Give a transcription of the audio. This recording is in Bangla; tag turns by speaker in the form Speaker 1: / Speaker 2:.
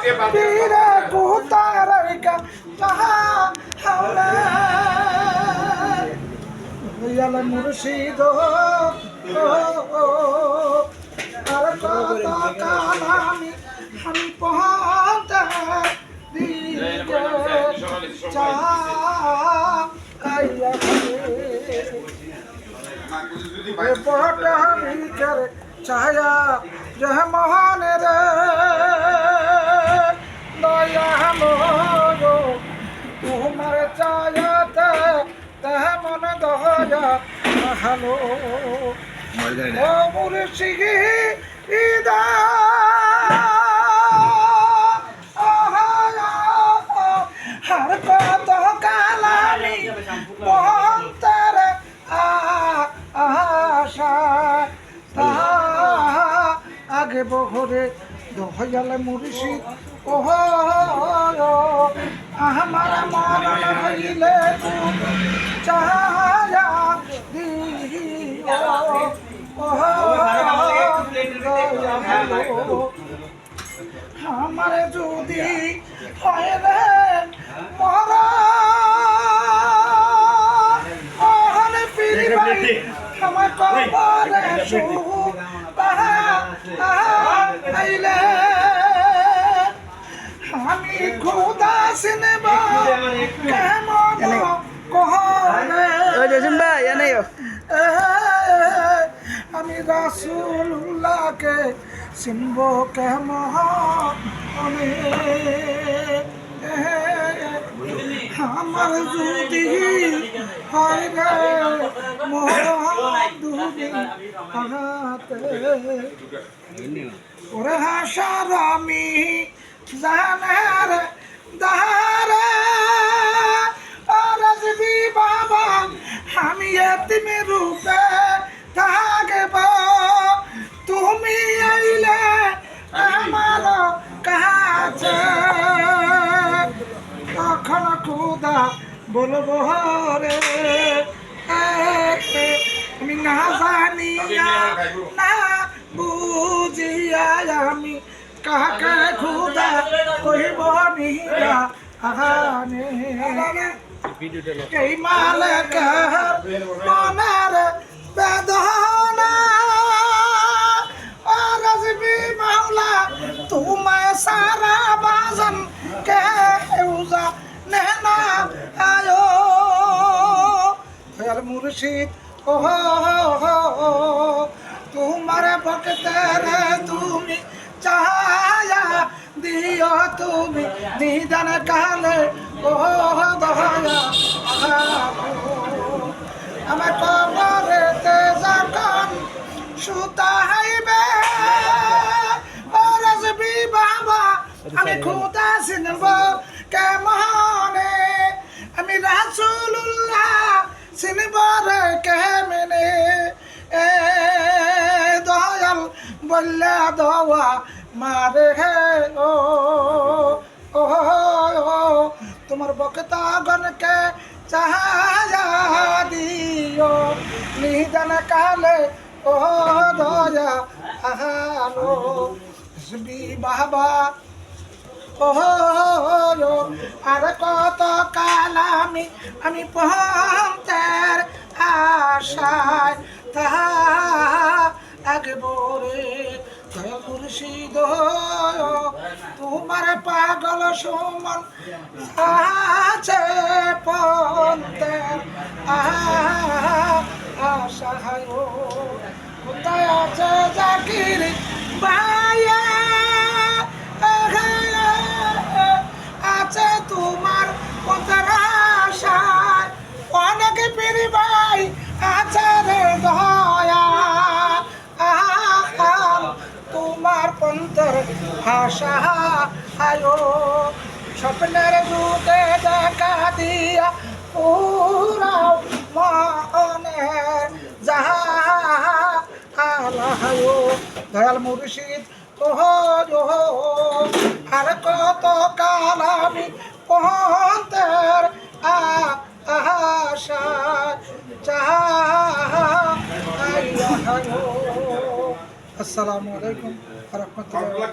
Speaker 1: পীরে কোথায় রেখা তাহা হাওলা দয়াল মুর্শিদ আর কত কাল আমি পৌঁছতে দিকে চাইয়া বড়টা ভিতর ছায়া জহ মোহন রে দয়া মোর তোমার চায়াতে তহ মন দয়া হলো ও মুর্শিদ ইদা হর কত কালামি মন্তর আশা আগে বহরে দয়াল মুর্শিদ ওহ আমার মরণ হইলে চায়া দিও ওহ আমার যদি হয় রে মরা ওহনে ফিরিবাই আমার কবরে সুখ আইলে আমি খোদা সিনেব কেমন কহনে আমি রাসূলুল্লাহকে চিনব কেমন আমার যদি হয় রে দুদিন হাতে ওরে হাসার আমি জানার দারে রাজবি বাবা আমি এতিম রূপে থাকব তুমি আইলে আমার কাছে তখন খুদা বলবো রে আমি না জানিয়া না বুঝিয়া আমি কাকে খুদা কইব নিয়া আহানে এই মালিক মনের বেদনা রাজবি মাওলা তোমায় সারা বাজন কেউজা নেনা আয়ো দয়াল মুর্শিদ ওহ তোমার ভক্তের তুমি চায়া দিও তুমি নিদান কালে ওহ দয়া আমার কবরেতে যখন সুতাইবে ও রাজবি বাবা আমি খোদা চিনব কেমনে আমি রাসূলুল্লাহ চিনব রে কেমনে দয়াল বল্লা দওয়া মারে হে ও তোমার বক্তাগণকে চাহায়া দিও নিদান কালে ও দয়া আহালো রাজবি বাবা আর কত কাল আমি পৌঁছার আশায় তাহা একবারে দয়াল মুর্শিদ তোমার পাগল সমান আছে পন্থের আশায় কোথায় আছে জাকির ভাইয়া আছে তোমার পথের আশায় অনেক পীর ভাই আছে রে দয়া তোমার পন্থের ভাষা আয়ো স্বপ্নের যুগে দেখা দিয়া পুরাও মনের যাহা আলাহায়ো দয়াল মুর্শিদ আর কত কাল আমি পৌঁছার আশা আসসালামু আলাইকুম ওয়া রাহমাতুল্লাহ।